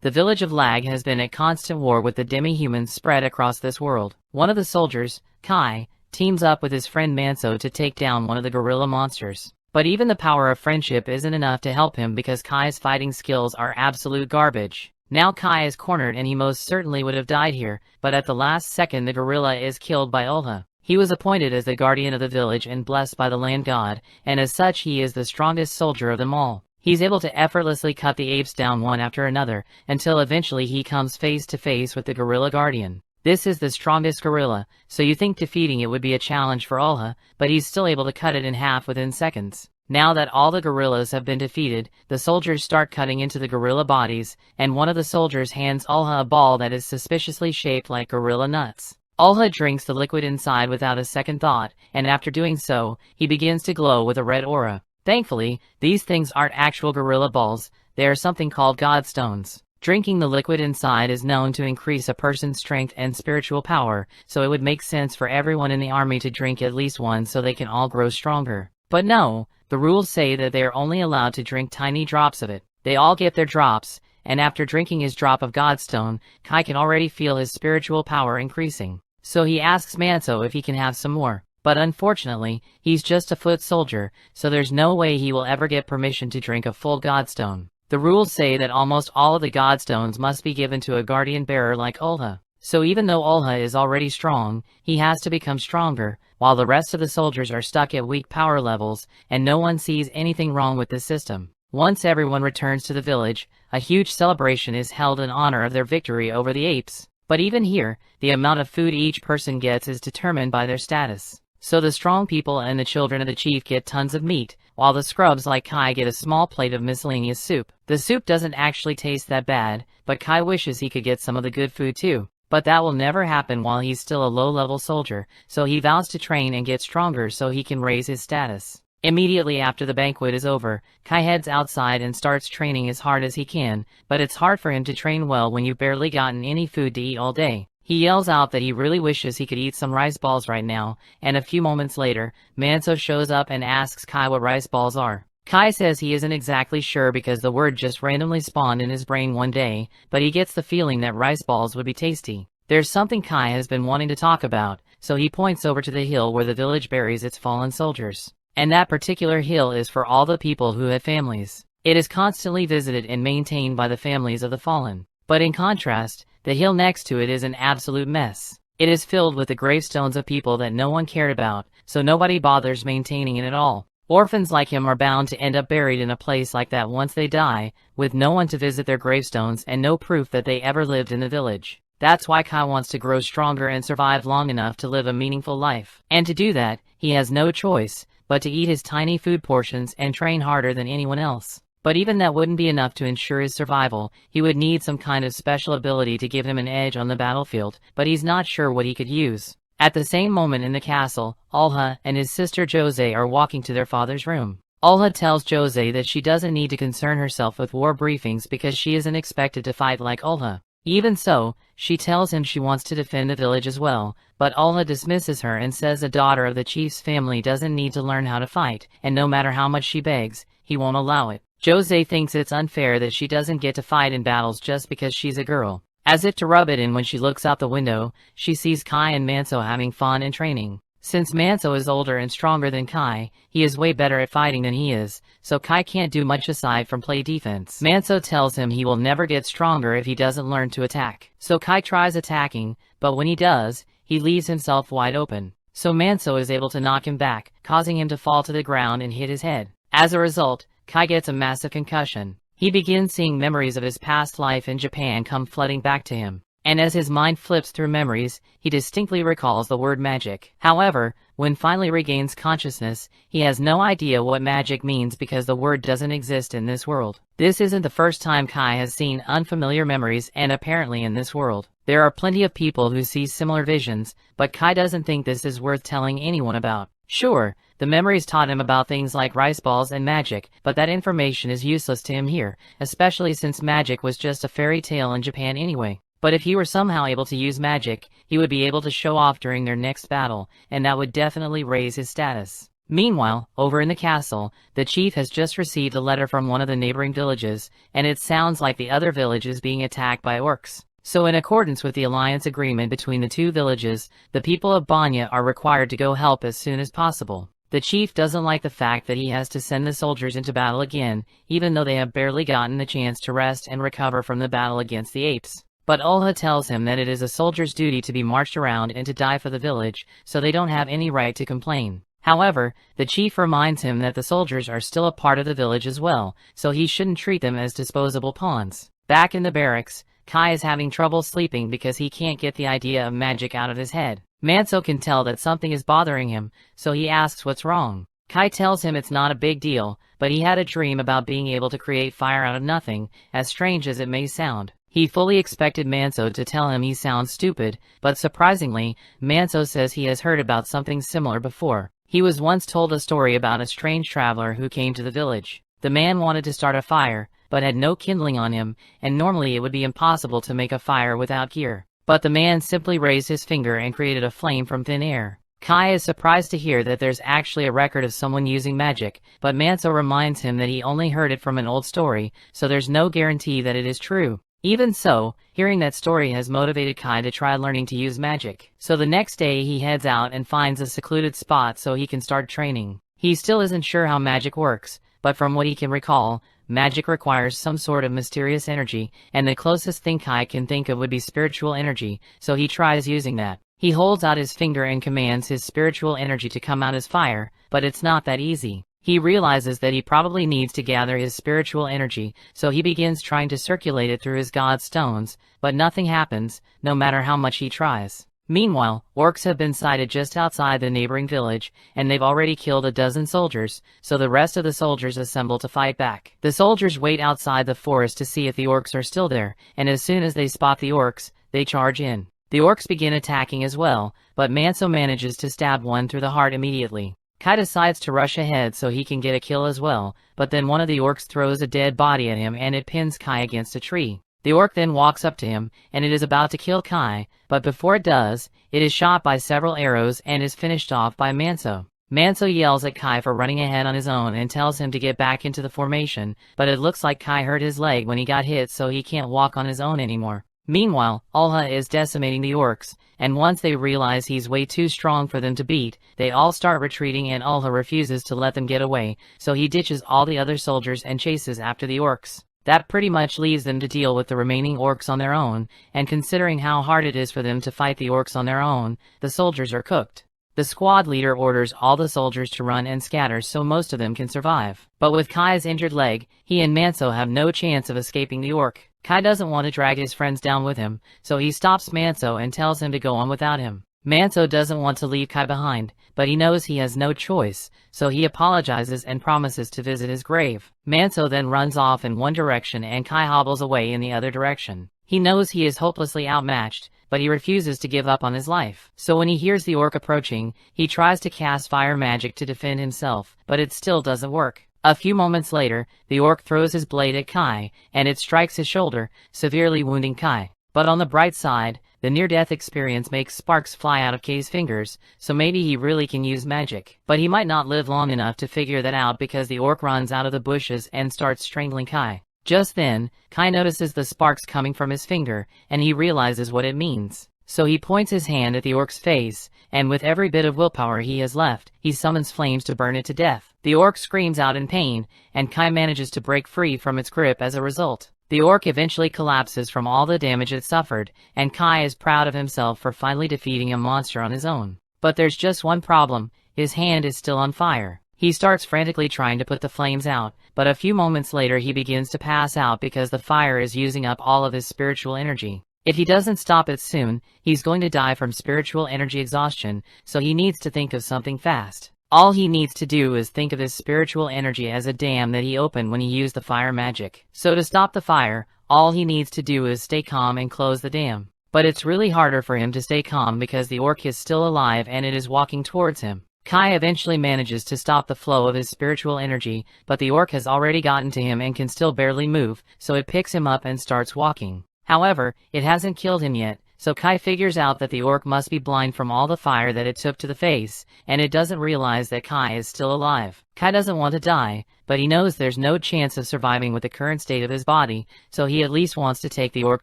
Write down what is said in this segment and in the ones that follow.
The village of Lag has been at constant war with the demi-humans spread across this world. One of the soldiers, Kai, teams up with his friend Manso to take down one of the gorilla monsters. But even the power of friendship isn't enough to help him because Kai's fighting skills are absolute garbage. Now Kai is cornered and he most certainly would have died here, but at the last second the gorilla is killed by Ulha. He was appointed as the guardian of the village and blessed by the land god, and as such he is the strongest soldier of them all. He's able to effortlessly cut the apes down one after another, until eventually he comes face to face with the gorilla guardian. This is the strongest gorilla, so you think defeating it would be a challenge for Ulha, but he's still able to cut it in half within seconds. Now that all the gorillas have been defeated, the soldiers start cutting into the gorilla bodies, and one of the soldiers hands Ulha a ball that is suspiciously shaped like gorilla nuts. Ulha drinks the liquid inside without a second thought, and after doing so, he begins to glow with a red aura. Thankfully, these things aren't actual gorilla balls, they are something called godstones. Drinking the liquid inside is known to increase a person's strength and spiritual power, so it would make sense for everyone in the army to drink at least one so they can all grow stronger. But no, the rules say that they are only allowed to drink tiny drops of it. They all get their drops, and after drinking his drop of Godstone, Kai can already feel his spiritual power increasing. So he asks Manso if he can have some more. But unfortunately, he's just a foot soldier, so there's no way he will ever get permission to drink a full Godstone. The rules say that almost all of the Godstones must be given to a guardian bearer like Ulha. So even though Ulha is already strong, he has to become stronger, while the rest of the soldiers are stuck at weak power levels, and no one sees anything wrong with the system. Once everyone returns to the village, a huge celebration is held in honor of their victory over the apes. But even here, the amount of food each person gets is determined by their status. So the strong people and the children of the chief get tons of meat, while the scrubs like Kai get a small plate of miscellaneous soup. The soup doesn't actually taste that bad, but Kai wishes he could get some of the good food too. But that will never happen while he's still a low-level soldier, so he vows to train and get stronger so he can raise his status. Immediately after the banquet is over, Kai heads outside and starts training as hard as he can, but it's hard for him to train well when you've barely gotten any food to eat all day. He yells out that he really wishes he could eat some rice balls right now, and a few moments later, Manso shows up and asks Kai what rice balls are. Kai says he isn't exactly sure because the word just randomly spawned in his brain one day, but he gets the feeling that rice balls would be tasty. There's something Kai has been wanting to talk about, so he points over to the hill where the village buries its fallen soldiers. And that particular hill is for all the people who have families. It is constantly visited and maintained by the families of the fallen. But in contrast, the hill next to it is an absolute mess. It is filled with the gravestones of people that no one cared about, so nobody bothers maintaining it at all. Orphans like him are bound to end up buried in a place like that once they die, with no one to visit their gravestones and no proof that they ever lived in the village. That's why Kai wants to grow stronger and survive long enough to live a meaningful life. And to do that, he has no choice but to eat his tiny food portions and train harder than anyone else. But even that wouldn't be enough to ensure his survival. He would need some kind of special ability to give him an edge on the battlefield, but he's not sure what he could use. At the same moment in the castle, Ulha and his sister Jose are walking to their father's room. Ulha tells Jose that she doesn't need to concern herself with war briefings because she isn't expected to fight like Ulha. Even so, she tells him she wants to defend the village as well, but Ulha dismisses her and says a daughter of the chief's family doesn't need to learn how to fight, and no matter how much she begs, he won't allow it. Jose thinks it's unfair that she doesn't get to fight in battles just because she's a girl. As if to rub it in, when she looks out the window, she sees Kai and Manso having fun and training. Since Manso is older and stronger than Kai, he is way better at fighting than he is, so Kai can't do much aside from play defense. Manso tells him he will never get stronger if he doesn't learn to attack. So Kai tries attacking, but when he does, he leaves himself wide open. So Manso is able to knock him back, causing him to fall to the ground and hit his head. As a result, Kai gets a massive concussion. He begins seeing memories of his past life in Japan come flooding back to him. And as his mind flips through memories, he distinctly recalls the word magic. However, when finally regains consciousness, he has no idea what magic means because the word doesn't exist in this world. This isn't the first time Kai has seen unfamiliar memories, and apparently in this world, there are plenty of people who see similar visions, but Kai doesn't think this is worth telling anyone about. Sure, the memories taught him about things like rice balls and magic, but that information is useless to him here, especially since magic was just a fairy tale in Japan anyway. But if he were somehow able to use magic, he would be able to show off during their next battle, and that would definitely raise his status. Meanwhile, over in the castle, the chief has just received a letter from one of the neighboring villages, and it sounds like the other village is being attacked by orcs. So in accordance with the alliance agreement between the two villages, the people of Banya are required to go help as soon as possible. The chief doesn't like the fact that he has to send the soldiers into battle again, even though they have barely gotten the chance to rest and recover from the battle against the apes. But Olha tells him that it is a soldier's duty to be marched around and to die for the village, so they don't have any right to complain. However, the chief reminds him that the soldiers are still a part of the village as well, so he shouldn't treat them as disposable pawns. Back in the barracks, Kai is having trouble sleeping because he can't get the idea of magic out of his head. Manso can tell that something is bothering him, so he asks what's wrong. Kai tells him it's not a big deal, but he had a dream about being able to create fire out of nothing, as strange as it may sound. He fully expected Manso to tell him he sounds stupid, but surprisingly, Manso says he has heard about something similar before. He was once told a story about a strange traveler who came to the village. The man wanted to start a fire, but had no kindling on him, and normally it would be impossible to make a fire without gear. But the man simply raised his finger and created a flame from thin air. Kai is surprised to hear that there's actually a record of someone using magic, but Manso reminds him that he only heard it from an old story, so there's no guarantee that it is true. Even so, hearing that story has motivated Kai to try learning to use magic. So the next day he heads out and finds a secluded spot so he can start training. He still isn't sure how magic works, but from what he can recall, magic requires some sort of mysterious energy, and the closest thing Kai can think of would be spiritual energy, so he tries using that. He holds out his finger and commands his spiritual energy to come out as fire, but it's not that easy. He realizes that he probably needs to gather his spiritual energy, so he begins trying to circulate it through his god stones, but nothing happens, no matter how much he tries. Meanwhile, orcs have been sighted just outside the neighboring village, and they've already killed a dozen soldiers, so the rest of the soldiers assemble to fight back. The soldiers wait outside the forest to see if the orcs are still there, and as soon as they spot the orcs, they charge in. The orcs begin attacking as well, but Manso manages to stab one through the heart immediately. Kai decides to rush ahead so he can get a kill as well, but then one of the orcs throws a dead body at him and it pins Kai against a tree. The orc then walks up to him, and it is about to kill Kai, but before it does, it is shot by several arrows and is finished off by Manso. Manso yells at Kai for running ahead on his own and tells him to get back into the formation, but it looks like Kai hurt his leg when he got hit, so he can't walk on his own anymore. Meanwhile, Olha is decimating the orcs, and once they realize he's way too strong for them to beat, they all start retreating, and Olha refuses to let them get away, so he ditches all the other soldiers and chases after the orcs. That pretty much leaves them to deal with the remaining orcs on their own, and considering how hard it is for them to fight the orcs on their own, the soldiers are cooked. The squad leader orders all the soldiers to run and scatter so most of them can survive. But with Kai's injured leg, he and Manso have no chance of escaping the orc. Kai doesn't want to drag his friends down with him, so he stops Manso and tells him to go on without him. Manso doesn't want to leave Kai behind, but he knows he has no choice, so he apologizes and promises to visit his grave. Manso then runs off in one direction and Kai hobbles away in the other direction. He knows he is hopelessly outmatched, but he refuses to give up on his life. So when he hears the orc approaching, he tries to cast fire magic to defend himself, but it still doesn't work. A few moments later, the orc throws his blade at Kai, and it strikes his shoulder, severely wounding Kai. But on the bright side, the near-death experience makes sparks fly out of Kai's fingers, so maybe he really can use magic. But he might not live long enough to figure that out because the orc runs out of the bushes and starts strangling Kai. Just then, Kai notices the sparks coming from his finger, and he realizes what it means. So he points his hand at the orc's face, and with every bit of willpower he has left, he summons flames to burn it to death. The orc screams out in pain, and Kai manages to break free from its grip as a result. The orc eventually collapses from all the damage it suffered, and Kai is proud of himself for finally defeating a monster on his own. But there's just one problem: his hand is still on fire. He starts frantically trying to put the flames out, but a few moments later he begins to pass out because the fire is using up all of his spiritual energy. If he doesn't stop it soon, he's going to die from spiritual energy exhaustion, so he needs to think of something fast. All he needs to do is think of his spiritual energy as a dam that he opened when he used the fire magic. So to stop the fire, all he needs to do is stay calm and close the dam. But it's really harder for him to stay calm because the orc is still alive and it is walking towards him. Kai eventually manages to stop the flow of his spiritual energy, but the orc has already gotten to him and can still barely move, so it picks him up and starts walking. However, it hasn't killed him yet, so Kai figures out that the orc must be blind from all the fire that it took to the face, and it doesn't realize that Kai is still alive. Kai doesn't want to die, but he knows there's no chance of surviving with the current state of his body, so he at least wants to take the orc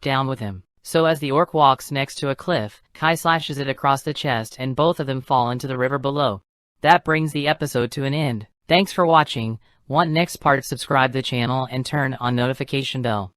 down with him. So as the orc walks next to a cliff, Kai slashes it across the chest and both of them fall into the river below. That brings the episode to an end. Thanks for watching. Want next part? Subscribe the channel and turn on notification bell.